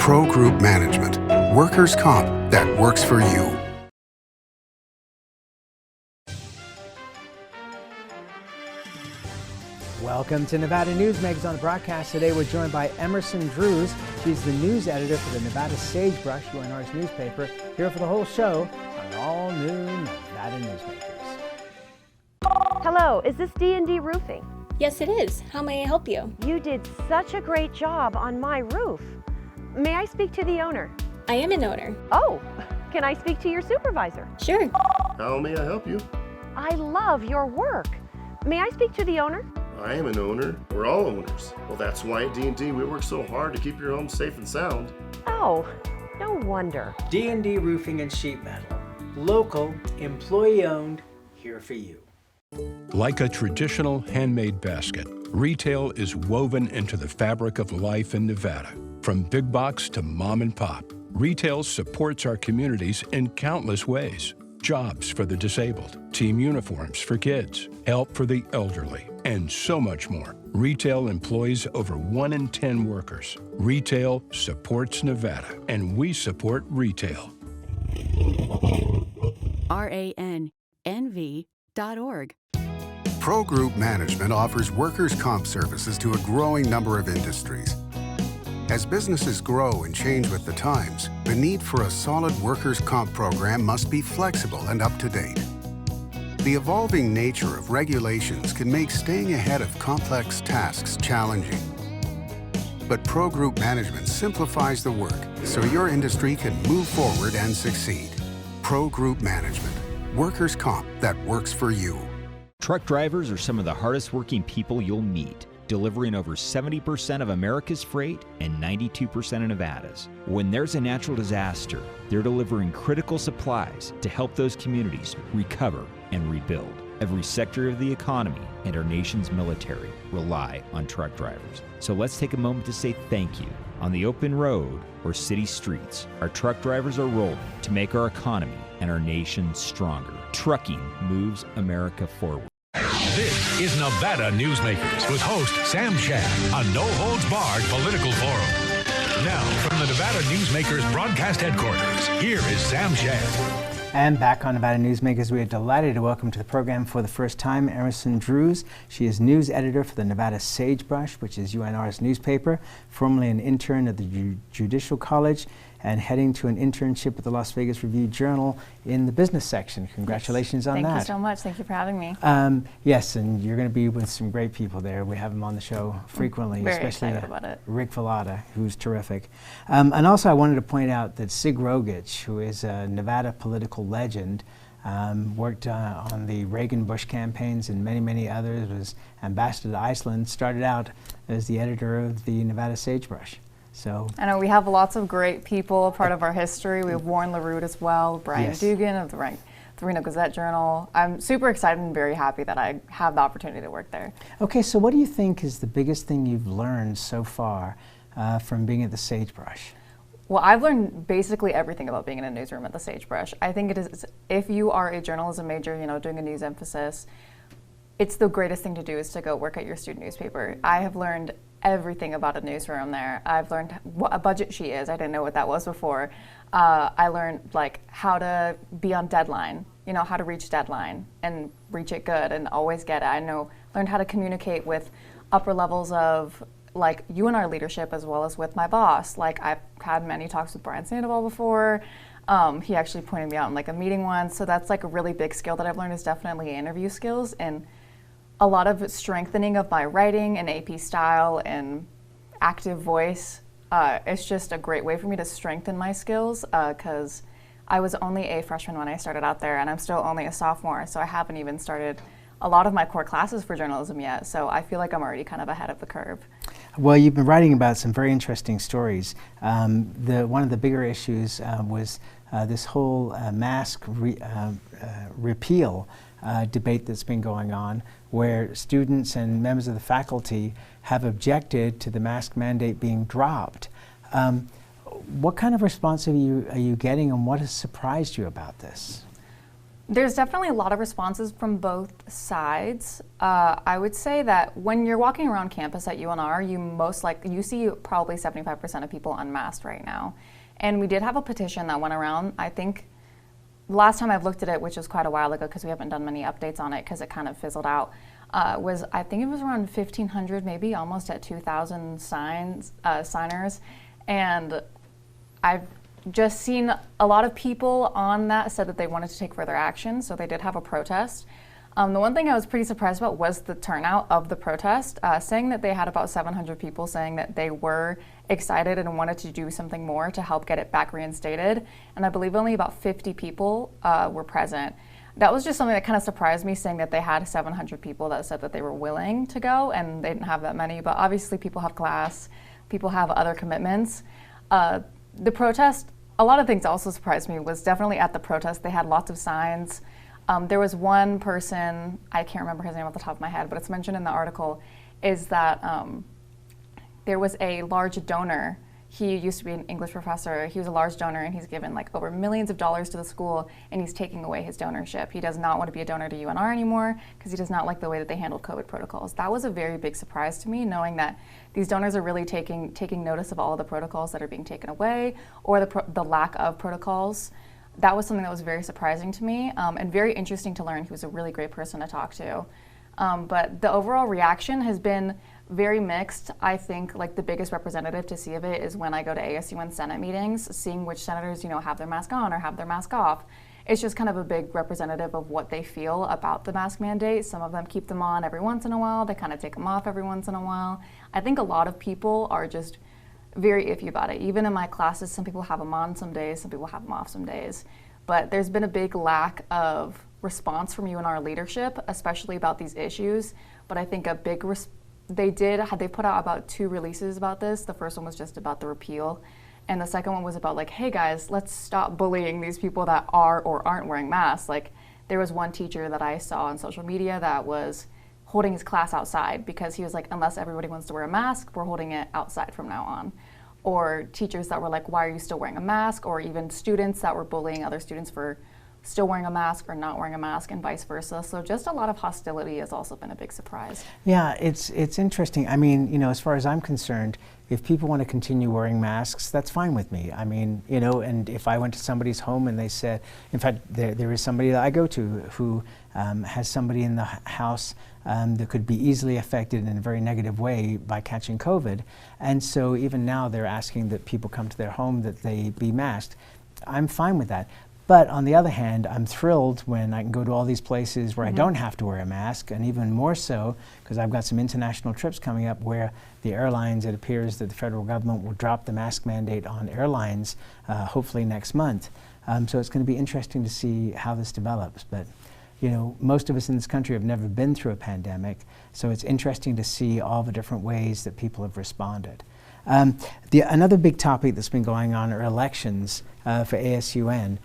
Pro Group Management, workers' comp that works for you. Welcome to Nevada Newsmakers. On the broadcast today, we're joined by Emerson Drews. She's the news editor for the Nevada Sagebrush, UNR's newspaper, here for the whole show on all new Nevada Newsmakers. Hello, is this D&D Roofing? Yes, it is. How may I help you? You did such a great job on my roof. May I speak to the owner? I am an owner. Oh, can I speak to your supervisor? Sure. How may I help you? I love your work. May I speak to the owner? I am an owner. We're all owners. Well, that's why at D&D we work so hard to keep your home safe and sound. Oh, no wonder. D&D Roofing and Sheet Metal. Local, employee-owned, here for you. Like a traditional handmade basket, retail is woven into the fabric of life in Nevada. From big box to mom and pop, retail supports our communities in countless ways. Jobs for the disabled, team uniforms for kids, help for the elderly, and so much more. Retail employs over 1 in 10 workers. Retail supports Nevada, and we support retail. RANNV.org. Pro Group Management offers workers' comp services to a growing number of industries. As businesses grow and change with the times, the need for a solid workers' comp program must be flexible and up to date. The evolving nature of regulations can make staying ahead of complex tasks challenging. But Pro Group Management simplifies the work so your industry can move forward and succeed. Pro Group Management, workers' comp that works for you. Truck drivers are some of the hardest working people you'll meet, delivering over 70% of America's freight and 92% of Nevada's. When there's a natural disaster, they're delivering critical supplies to help those communities recover and rebuild. Every sector of the economy and our nation's military rely on truck drivers. So let's take a moment to say thank you. On the open road or city streets, our truck drivers are rolling to make our economy and our nation stronger. Trucking moves America forward. This is Nevada Newsmakers with host Sam Shad, a no-holds-barred political forum. Now, from the Nevada Newsmakers broadcast headquarters, here is Sam Shad. And back on Nevada Newsmakers, we are delighted to welcome to the program for the first time Emerson Drews. She is news editor for the Nevada Sagebrush, which is UNR's newspaper, formerly an intern at the Judicial College, and heading to an internship with the Las Vegas Review-Journal in the business section. Congratulations on that. Thank you so much. Thank you for having me. Yes, and you're going to be with some great people there. We have them on the show frequently, Very especially excited about it. Rick Vallada, who's terrific. And also I wanted to point out that Sig Rogich, who is a Nevada political legend, worked on the Reagan-Bush campaigns and many, many others, was ambassador to Iceland, started out as the editor of the Nevada Sagebrush. So I know we have lots of great people part of our history. We have Warren LaRue as well, Brian Yes. Dugan of the Reno Gazette-Journal. I'm super excited and very happy that I have the opportunity to work there. Okay, so what do you think is the biggest thing you've learned so far from being at the Sagebrush? Well, I've learned basically everything about being in a newsroom at the Sagebrush. I think it is, if you are a journalism major, doing a news emphasis, it's the greatest thing to do is to go work at your student newspaper. I have learned everything about a newsroom there. I've learned what a budget sheet is. I didn't know what that was before. I learned how to be on deadline, how to reach deadline and reach it good and always get it. Learned how to communicate with upper levels of UNR leadership as well as with my boss. I've had many talks with Brian Sandoval before. He actually pointed me out in a meeting once. So that's a really big skill that I've learned is definitely interview skills and a lot of strengthening of my writing and AP style and active voice. It's just a great way for me to strengthen my skills because I was only a freshman when I started out there and I'm still only a sophomore, so I haven't even started a lot of my core classes for journalism yet, so I feel like I'm already kind of ahead of the curve. Well, you've been writing about some very interesting stories. One of the bigger issues was this whole mask repeal debate that's been going on, where students and members of the faculty have objected to the mask mandate being dropped. What kind of response are you getting, and what has surprised you about this? There's definitely a lot of responses from both sides. I would say that when you're walking around campus at UNR, you see probably 75% of people unmasked right now. And we did have a petition that went around. I think last time I've looked at it, which was quite a while ago because we haven't done many updates on it because it kind of fizzled out, I think it was around 1,500, maybe almost at 2,000 signers. And I've just seen a lot of people on that said that they wanted to take further action, so they did have a protest. The one thing I was pretty surprised about was the turnout of the protest, saying that they had about 700 people saying that they were excited and wanted to do something more to help get it back reinstated, and I believe only about 50 people were present. That was just something that kind of surprised me, saying that they had 700 people that said that they were willing to go, and they didn't have that many, but obviously people have class, people have other commitments. The protest, a lot of things also surprised me was definitely at the protest, they had lots of signs. There was one person, I can't remember his name off the top of my head, but it's mentioned in the article, is that there was a large donor. He used to be an English professor. He was a large donor, and he's given like over millions of dollars to the school, and he's taking away his donorship. He does not want to be a donor to UNR anymore because he does not like the way that they handled COVID protocols. That was a very big surprise to me, knowing that these donors are really taking notice of all of the protocols that are being taken away, or the lack of protocols. That was something that was very surprising to me, and very interesting to learn. He was a really great person to talk to. But the overall reaction has been very mixed. I think like the biggest representative to see of it is when I go to ASUN Senate meetings, seeing which senators, have their mask on or have their mask off. It's just kind of a big representative of what they feel about the mask mandate. Some of them keep them on every once in a while. They kind of take them off every once in a while. I think a lot of people are just very iffy about it. Even in my classes, some people have them on some days, some people have them off some days. But there's been a big lack of response from UNR leadership, especially about these issues. But I think a big they put out about 2 releases about this. The first one was just about the repeal, and the second one was about like, hey guys, let's stop bullying these people that are or aren't wearing masks. Like, there was one teacher that I saw on social media that was holding his class outside because he was like, unless everybody wants to wear a mask, we're holding it outside from now on. Or teachers that were like, why are you still wearing a mask? Or even students that were bullying other students for still wearing a mask or not wearing a mask, and vice versa. So just a lot of hostility has also been a big surprise. Yeah, it's interesting. I mean, as far as I'm concerned, if people want to continue wearing masks, that's fine with me. I mean, and if I went to somebody's home and they said, in fact, there is somebody that I go to who has somebody in the house that could be easily affected in a very negative way by catching COVID. And so even now they're asking that people come to their home that they be masked. I'm fine with that. But on the other hand, I'm thrilled when I can go to all these places where I don't have to wear a mask, and even more so because I've got some international trips coming up where the airlines, it appears that the federal government will drop the mask mandate on airlines hopefully next month. So it's going to be interesting to see how this develops. But most of us in this country have never been through a pandemic, so it's interesting to see all the different ways that people have responded. Another big topic that's been going on are elections for ASUN.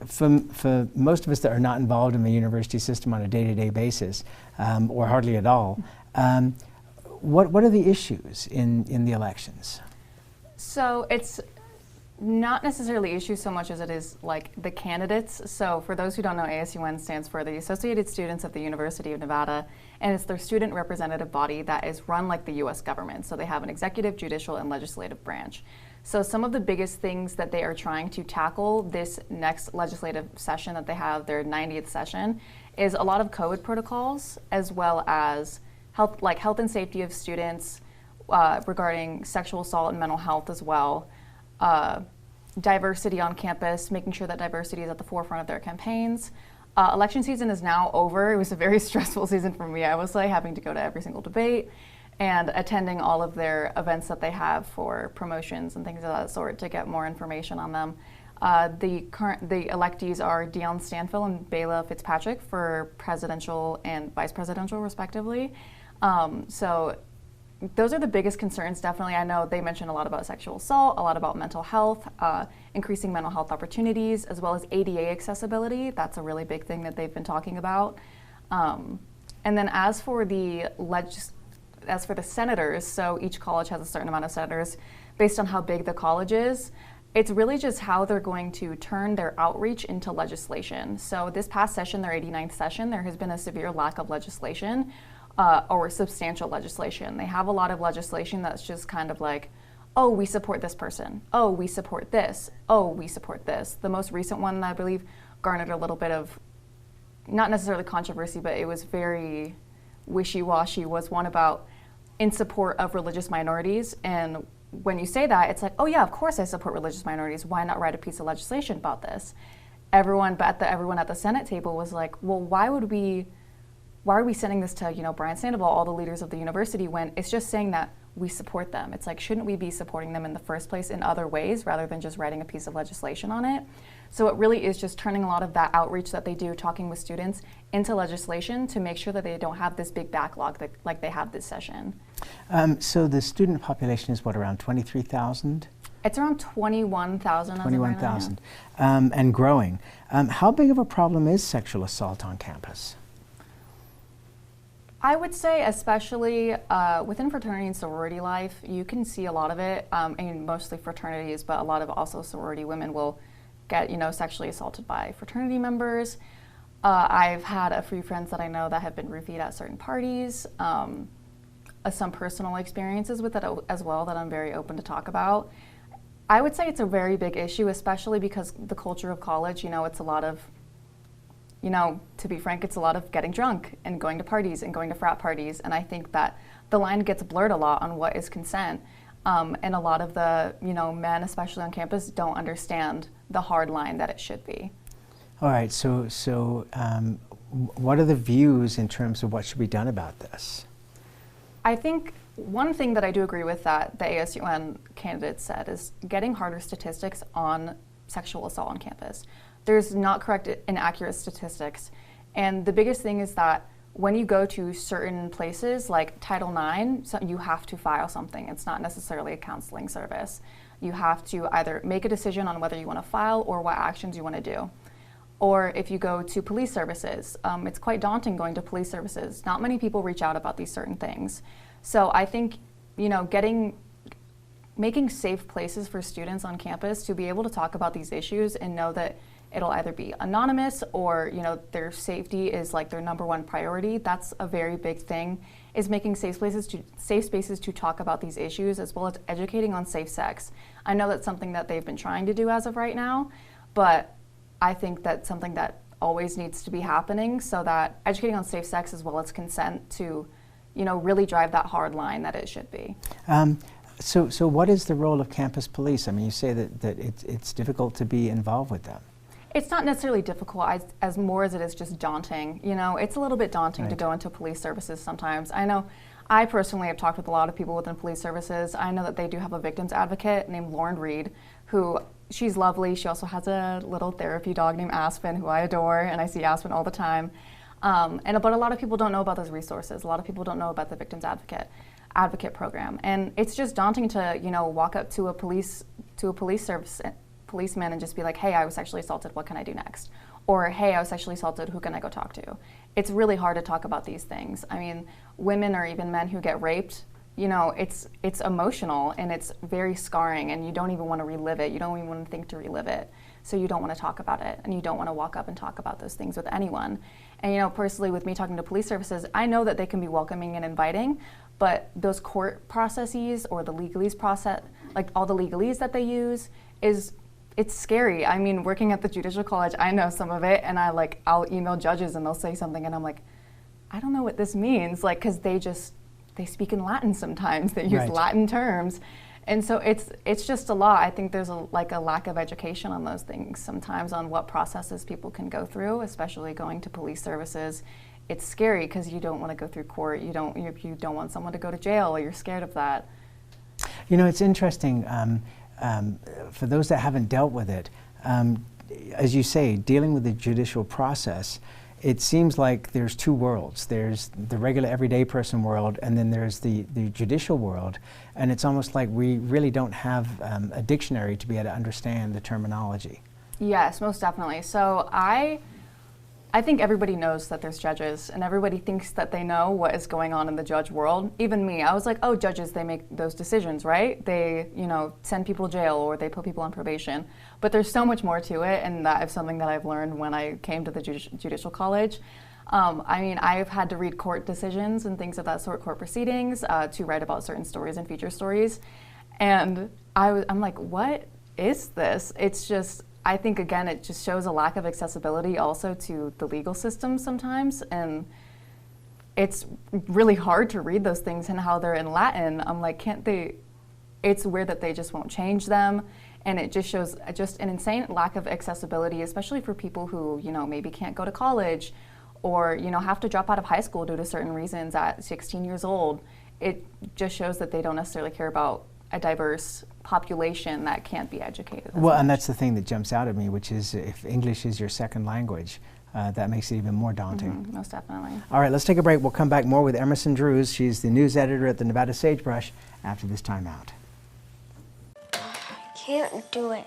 For most of us that are not involved in the university system on a day-to-day basis, or hardly at all, what are the issues in the elections? So it's not necessarily issues so much as it is like the candidates. So for those who don't know, ASUN stands for the Associated Students of the University of Nevada, and it's their student representative body that is run like the US government. So they have an executive, judicial, and legislative branch. So some of the biggest things that they are trying to tackle this next legislative session that they have, their 90th session, is a lot of COVID protocols, as well as health and safety of students regarding sexual assault and mental health as well. Diversity on campus, making sure that diversity is at the forefront of their campaigns. Election season is now over. It was a very stressful season for me. I was like having to go to every single debate and attending all of their events that they have for promotions and things of that sort to get more information on them. The electees are Deion Stanfill and Bela Fitzpatrick for presidential and vice presidential, respectively. So those are the biggest concerns, definitely. I know they mentioned a lot about sexual assault, a lot about mental health, increasing mental health opportunities, as well as ADA accessibility. That's a really big thing that they've been talking about. And then as for the senators, so each college has a certain amount of senators based on how big the college is. it's really just how they're going to turn their outreach into legislation. So this past session, their 89th session, there has been a severe lack of legislation or substantial legislation. They have a lot of legislation that's just kind of like, oh, we support this person. Oh, we support this. Oh, we support this. The most recent one, I believe, garnered a little bit of, not necessarily controversy, but it was very wishy-washy, was one about in support of religious minorities. And when you say that, it's like, oh yeah, of course I support religious minorities. Why not write a piece of legislation about this? Everyone at the Senate table was like, well, why are we sending this to, Brian Sandoval, all the leaders of the university, when it's just saying that we support them? It's like, shouldn't we be supporting them in the first place in other ways rather than just writing a piece of legislation on it? So it really is just turning a lot of that outreach that they do, talking with students, into legislation to make sure that they don't have this big backlog like they have this session. So the student population is what, around 23,000? It's around 21,000. 21,000, and growing. How big of a problem is sexual assault on campus? I would say, especially within fraternity and sorority life, you can see a lot of it, and mostly fraternities, but a lot of also sorority women will get, sexually assaulted by fraternity members. I've had a few friends that I know that have been roofied at certain parties. Some personal experiences with it as well that I'm very open to talk about. I would say it's a very big issue, especially because the culture of college, it's a lot of, to be frank, it's a lot of getting drunk and going to parties and going to frat parties. And I think that the line gets blurred a lot on what is consent. And a lot of the, men, especially on campus, don't understand the hard line that it should be. All right, so what are the views in terms of what should be done about this? I think one thing that I do agree with that the ASUN candidates said is getting harder statistics on sexual assault on campus. There's not correct and accurate statistics. And the biggest thing is that when you go to certain places like Title IX, you have to file something. It's not necessarily a counseling service. You have to either make a decision on whether you want to file or what actions you want to do. Or if you go to police services, it's quite daunting going to police services. Not many people reach out about these certain things. So I think, making safe places for students on campus to be able to talk about these issues and know that it'll either be anonymous or, their safety is like their number one priority. That's a very big thing, is making safe spaces to talk about these issues, as well as educating on safe sex. I know that's something that they've been trying to do as of right now, but I think that's something that always needs to be happening, so that educating on safe sex as well as consent to, really drive that hard line that it should be. So what is the role of campus police? I mean, you say that it's difficult to be involved with them. It's not necessarily difficult as more as it is just daunting. It's a little bit daunting to go into police services sometimes. I know I personally have talked with a lot of people within police services. I know that they do have a victims advocate named Lauren Reed, who, she's lovely. She also has a little therapy dog named Aspen, who I adore, and I see Aspen all the time. But a lot of people don't know about those resources. A lot of people don't know about the victims advocate program. And it's just daunting to, walk up to a police policeman and just be like, hey, I was sexually assaulted, what can I do next? Or, hey, I was sexually assaulted, who can I go talk to? It's really hard to talk about these things. I mean, women or even men who get raped, it's emotional and it's very scarring, and you don't even want to relive it. You don't even want to think to relive it. So you don't want to talk about it, and you don't want to walk up and talk about those things with anyone. And personally, with me talking to police services, I know that they can be welcoming and inviting, but those court processes or the legalese process, like all the legalese that they use, it's scary. I mean, working at the judicial college, I know some of it, and I'll email judges and they'll say something and I'm like, I don't know what this means, because they speak in Latin sometimes, they use Latin terms. And so it's just a lot. I think there's a lack of education on those things sometimes, on what processes people can go through, especially going to police services. It's scary because you don't want to go through court. You don't want someone to go to jail, or you're scared of that. It's interesting. For those that haven't dealt with it, as you say, dealing with the judicial process, it seems like there's two worlds. There's the regular everyday person world, and then there's the judicial world. And it's almost like we really don't have a dictionary to be able to understand the terminology. Yes, most definitely. So I think everybody knows that there's judges, and everybody thinks that they know what is going on in the judge world. Even me, I was like, oh, judges, they make those decisions, right? They, send people to jail or they put people on probation. But there's so much more to it, and that is something that I've learned when I came to the judicial college. I've had to read court decisions and things of that sort, court proceedings, to write about certain stories and feature stories. And I'm like, what is this? It's just, I think, again, it just shows a lack of accessibility also to the legal system sometimes, and it's really hard to read those things and how they're in Latin. I'm like, can't they, it's weird that they just won't change them, and it just shows just an insane lack of accessibility, especially for people who, maybe can't go to college or, have to drop out of high school due to certain reasons at 16 years old. It just shows that they don't necessarily care about a diverse population that can't be educated. Well, and that's the thing that jumps out at me, which is if English is your second language, that makes it even more daunting. Most definitely. All right, let's take a break. We'll come back more with Emerson Drews. She's the news editor at the Nevada Sagebrush after this time out. Can't do it.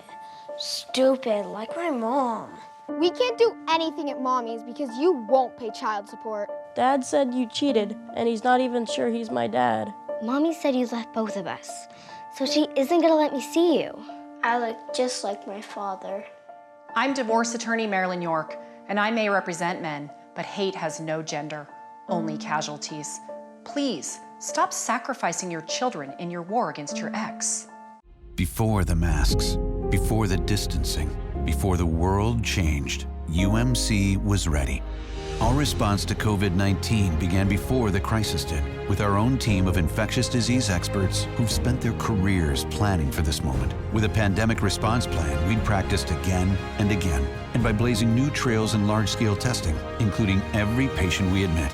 Stupid, like my mom. We can't do anything at Mommy's because you won't pay child support. Dad said you cheated, and he's not even sure he's my dad. Mommy said you left both of us, so she isn't gonna let me see you. I look just like my father. I'm divorce attorney Marilyn York, and I may represent men, but hate has no gender, only casualties. Please, stop sacrificing your children in your war against your ex. Before the masks, before the distancing, before the world changed, UMC was ready. Our response to COVID-19 began before the crisis did, with our own team of infectious disease experts who've spent their careers planning for this moment. With a pandemic response plan, we'd practiced again and again, and by blazing new trails in large-scale testing, including every patient we admit.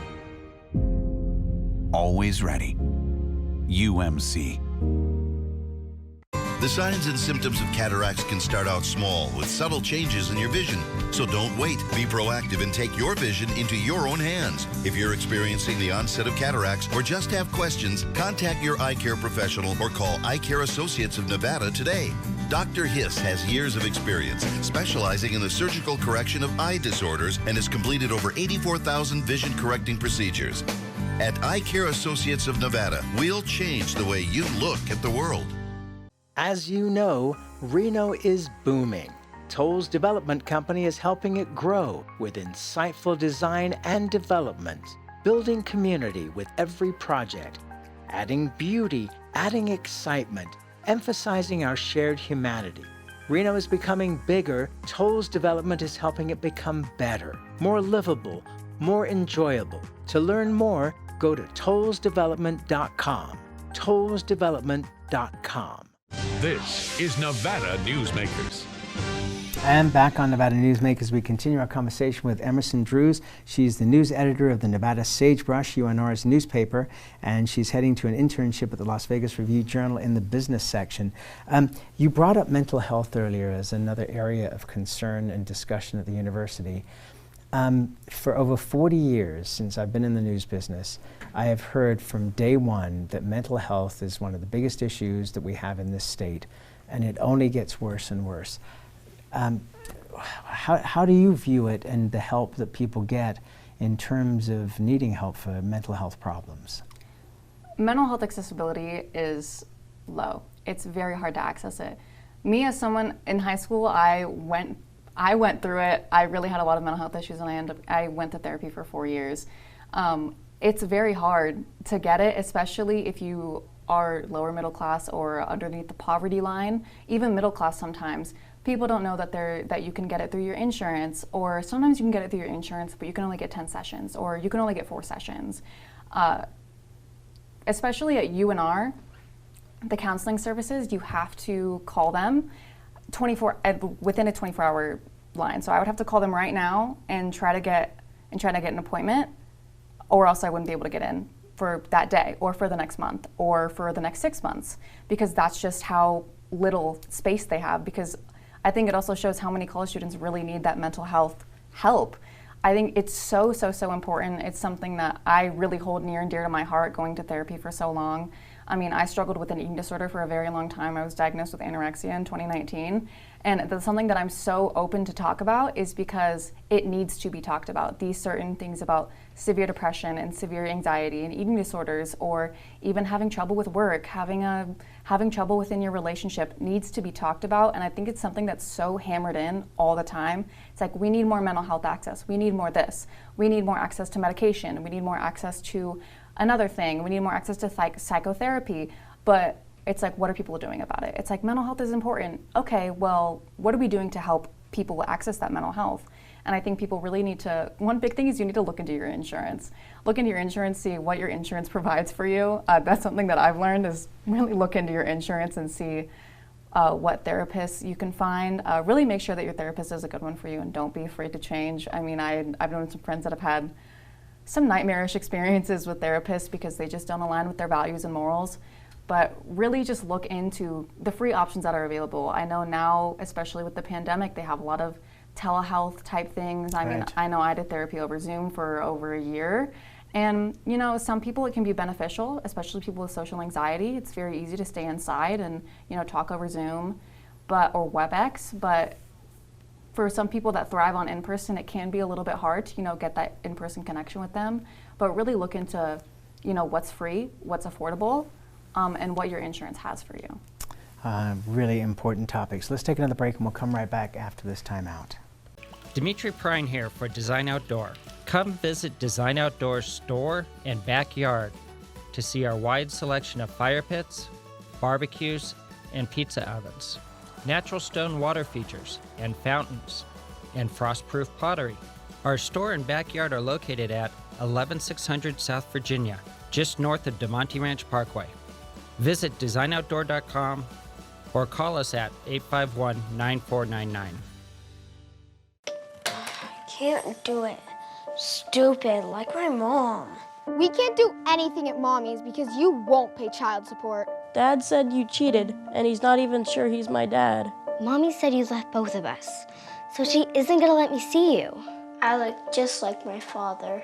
Always ready. UMC. The signs and symptoms of cataracts can start out small with subtle changes in your vision. So don't wait. Be proactive and take your vision into your own hands. If you're experiencing the onset of cataracts or just have questions, contact your eye care professional or call Eye Care Associates of Nevada today. Dr. Hiss has years of experience specializing in the surgical correction of eye disorders and has completed over 84,000 vision correcting procedures. At Eye Care Associates of Nevada, we'll change the way you look at the world. As you know, Reno is booming. Toll's development company is helping it grow with insightful design and development, building community with every project, adding beauty, adding excitement, emphasizing our shared humanity. Reno is becoming bigger. Toll's development is helping it become better, more livable, more enjoyable. To learn more, go to tollsdevelopment.com. tollsdevelopment.com. This is Nevada Newsmakers. And back on Nevada Newsmakers, we continue our conversation with Emerson Drews. She's the news editor of the Nevada Sagebrush, UNR's newspaper, and she's heading to an internship at the Las Vegas Review-Journal in the business section. You brought up mental health earlier as another area of concern and discussion at the university. For over 40 years since I've been in the news business, I have heard from day one that mental health is one of the biggest issues that we have in this state, and it only gets worse and worse. How do you view it and the help that people get in terms of needing help for mental health problems? Mental health accessibility is low. It's very hard to access it. Me, as someone in high school, I went through it. I really had a lot of mental health issues, and I went to therapy for 4 years. It's very hard to get it, especially if you are lower middle class or underneath the poverty line, even middle class sometimes. People don't know that you can get it through your insurance, or sometimes you can get it through your insurance, but you can only get 10 sessions, or you can only get 4 sessions. Especially at UNR, the counseling services, you have to call them within a 24-hour line. So I would have to call them right now and try to get an appointment, or else I wouldn't be able to get in for that day, or for the next month, or for the next 6 months, because that's just how little space they have. Because I think it also shows how many college students really need that mental health help. I think it's so important. It's something that I really hold near and dear to my heart, going to therapy for so long. I mean, I struggled with an eating disorder for a very long time. I was diagnosed with anorexia in 2019. And that's something that I'm so open to talk about is because it needs to be talked about. These certain things about severe depression and severe anxiety and eating disorders, or even having trouble with work, having trouble within your relationship, needs to be talked about. And I think it's something that's so hammered in all the time. It's like, we need more mental health access. We need more this. We need more access to medication. We need more access to another thing. We need more access to psychotherapy. But it's like, what are people doing about it? It's like, mental health is important. Okay, well, what are we doing to help people access that mental health? And I think people really need to, one big thing is you need to look into your insurance. Look into your insurance, see what your insurance provides for you. That's something that I've learned, is really look into your insurance and see what therapists you can find. Really make sure that your therapist is a good one for you, and don't be afraid to change. I mean, I've known some friends that have had some nightmarish experiences with therapists because they just don't align with their values and morals. But really just look into the free options that are available. I know now, especially with the pandemic, they have a lot of telehealth type things. I mean, I know I did therapy over Zoom for over a year. And, you know, some people it can be beneficial, especially people with social anxiety. It's very easy to stay inside and, you know, talk over Zoom or WebEx. But for some people that thrive on in-person, it can be a little bit hard to, you know, get that in-person connection with them. But really look into, you know, what's free, what's affordable, and what your insurance has for you. Really important topics. Let's take another break and we'll come right back after this timeout. Dimitri Prine here for Design Outdoor. Come visit Design Outdoor's store and backyard to see our wide selection of fire pits, barbecues, and pizza ovens, natural stone water features and fountains, and frost-proof pottery. Our store and backyard are located at 11600 South Virginia, just north of DeMonte Ranch Parkway. Visit designoutdoor.com or call us at 851-9499. Can't do it. Stupid, like my mom. We can't do anything at Mommy's because you won't pay child support. Dad said you cheated, and he's not even sure he's my dad. Mommy said you left both of us, so she isn't gonna let me see you. I look just like my father.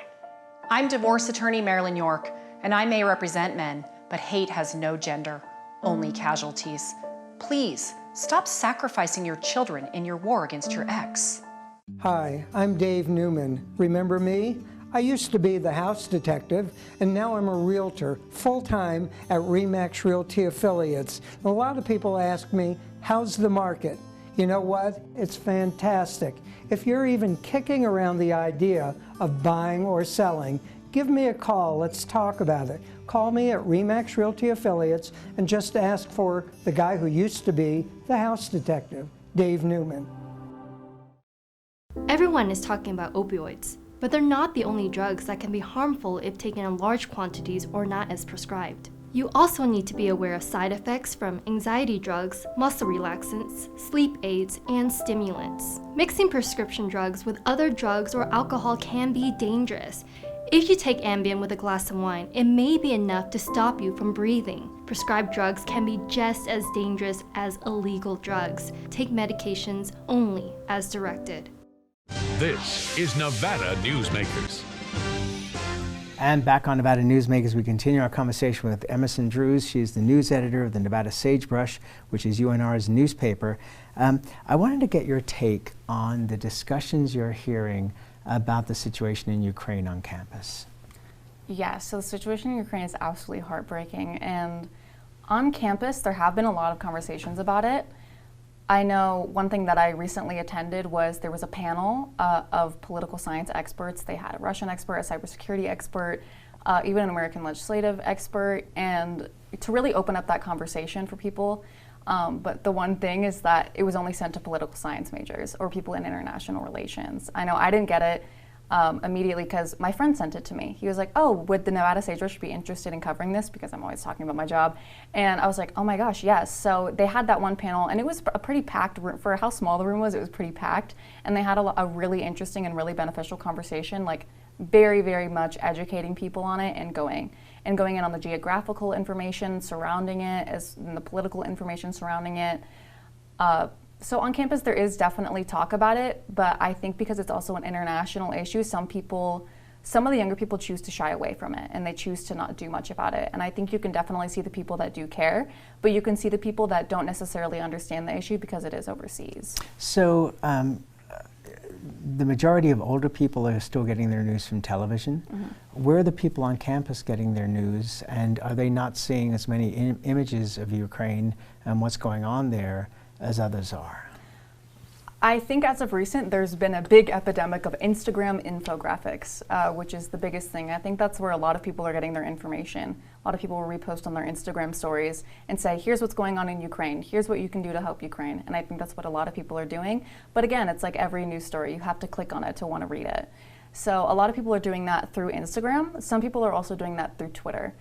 I'm divorce attorney Marilyn York, and I may represent men, but hate has no gender, only casualties. Please, stop sacrificing your children in your war against your ex. Hi, I'm Dave Newman. Remember me? I used to be the house detective, and now I'm a realtor, full-time at RE/MAX Realty Affiliates. A lot of people ask me, how's the market? You know what? It's fantastic. If you're even kicking around the idea of buying or selling, give me a call. Let's talk about it. Call me at RE/MAX Realty Affiliates and just ask for the guy who used to be the house detective, Dave Newman. Everyone is talking about opioids, but they're not the only drugs that can be harmful if taken in large quantities or not as prescribed. You also need to be aware of side effects from anxiety drugs, muscle relaxants, sleep aids, and stimulants. Mixing prescription drugs with other drugs or alcohol can be dangerous. If you take Ambien with a glass of wine, it may be enough to stop you from breathing. Prescribed drugs can be just as dangerous as illegal drugs. Take medications only as directed. This is Nevada Newsmakers. And back on Nevada Newsmakers, we continue our conversation with Emerson Drews. She's the news editor of the Nevada Sagebrush, which is UNR's newspaper. I wanted to get your take on the discussions you're hearing about the situation in Ukraine on campus. Yeah, so the situation in Ukraine is absolutely heartbreaking. And on campus, there have been a lot of conversations about it. I know one thing that I recently attended was there was a panel of political science experts. They had a Russian expert, a cybersecurity expert, even an American legislative expert, and to really open up that conversation for people. But the one thing is that it was only sent to political science majors or people in international relations. I know I didn't get it immediately because my friend sent it to me. He was like, oh, would the Nevada Sagebrush be interested in covering this? Because I'm always talking about my job. And I was like, oh my gosh, yes. So they had that one panel, and it was a pretty packed room. For how small the room was, it was pretty packed. And they had a really interesting and really beneficial conversation, like very, very much educating people on it and going in on the geographical information surrounding it, and the political information surrounding it. So on campus, there is definitely talk about it, but I think because it's also an international issue, some people some of the younger people choose to shy away from it and they choose to not do much about it. And I think you can definitely see the people that do care, but you can see the people that don't necessarily understand the issue because it is overseas. So the majority of older people are still getting their news from television. Where are the people on campus getting their news, and are they not seeing as many images of Ukraine and what's going on there as others are? I think as of recent, there's been a big epidemic of Instagram infographics, which is the biggest thing. I think that's where a lot of people are getting their information. A lot of people will repost on their Instagram stories and say, here's what's going on in Ukraine. Here's what you can do to help Ukraine. And I think that's what a lot of people are doing. But again, it's like every news story. You have to click on it to want to read it. So a lot of people are doing that through Instagram. Some people are also doing that through Twitter.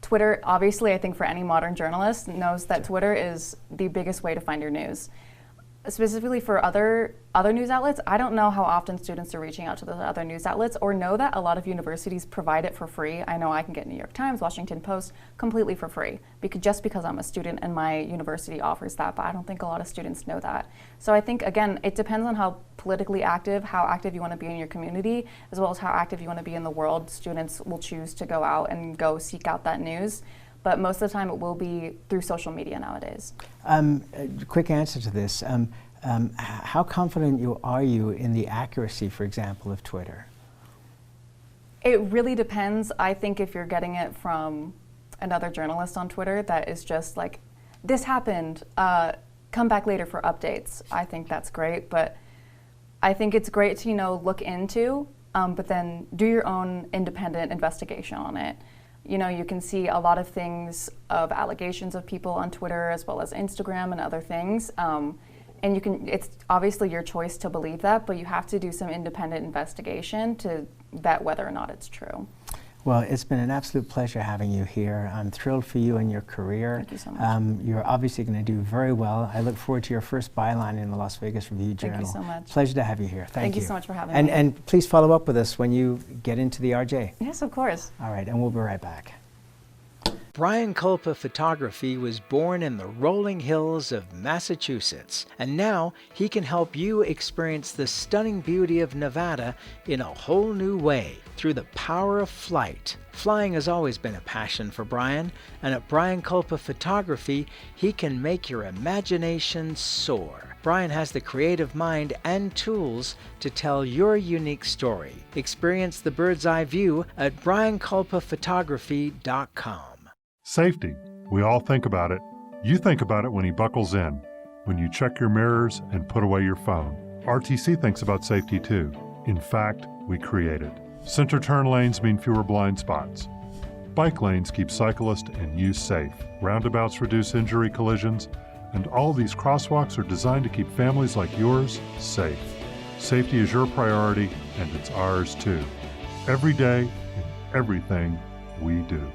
Twitter, obviously, I think for any modern journalist, knows that Twitter is the biggest way to find your news. Specifically for other news outlets, I don't know how often students are reaching out to those other news outlets or know that a lot of universities provide it for free. I know I can get New York Times, Washington Post completely for free just because I'm a student and my university offers that, but I don't think a lot of students know that. So I think, again, it depends on how politically active, how active you want to be in your community, as well as how active you want to be in the world. Students will choose to go out and go seek out that news. But most of the time it will be through social media nowadays. Quick answer to this. How confident are you in the accuracy, for example, of Twitter? It really depends. I think if you're getting it from another journalist on Twitter that is just like, this happened, come back later for updates, I think that's great. But I think it's great to, look into, but then do your own independent investigation on it. You can see a lot of things of allegations of people on Twitter as well as Instagram and other things. And it's obviously your choice to believe that, but you have to do some independent investigation to vet whether or not it's true. Well, it's been an absolute pleasure having you here. I'm thrilled for you and your career. Thank you so much. You're obviously going to do very well. I look forward to your first byline in the Las Vegas Review-Journal. Thank you so much. Pleasure to have you here. Thank you. Thank you so much for having me. And please follow up with us when you get into the RJ. Yes, of course. All right, and we'll be right back. Brian Kulpa Photography was born in the rolling hills of Massachusetts, and now he can help you experience the stunning beauty of Nevada in a whole new way through the power of flight. Flying has always been a passion for Brian, and at Brian Kulpa Photography, he can make your imagination soar. Brian has the creative mind and tools to tell your unique story. Experience the bird's eye view at briankulpaphotography.com. Safety. We all think about it. You think about it when he buckles in, when you check your mirrors and put away your phone. RTC thinks about safety too. In fact, we create it. Center turn lanes mean fewer blind spots. Bike lanes keep cyclists and you safe. Roundabouts reduce injury collisions, and all these crosswalks are designed to keep families like yours safe. Safety is your priority, and it's ours too. Every day, in everything we do.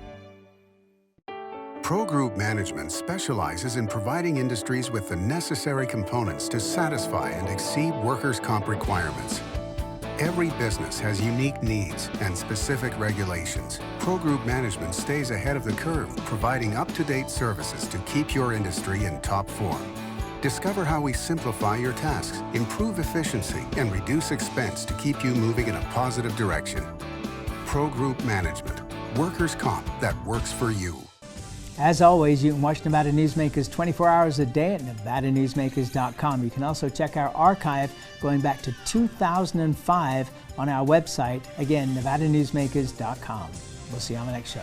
Pro Group Management specializes in providing industries with the necessary components to satisfy and exceed workers' comp requirements. Every business has unique needs and specific regulations. Pro Group Management stays ahead of the curve, providing up-to-date services to keep your industry in top form. Discover how we simplify your tasks, improve efficiency, and reduce expense to keep you moving in a positive direction. Pro Group Management, workers' comp that works for you. As always, you can watch Nevada Newsmakers 24 hours a day at nevadanewsmakers.com. You can also check our archive going back to 2005 on our website. Again, nevadanewsmakers.com. We'll see you on the next show.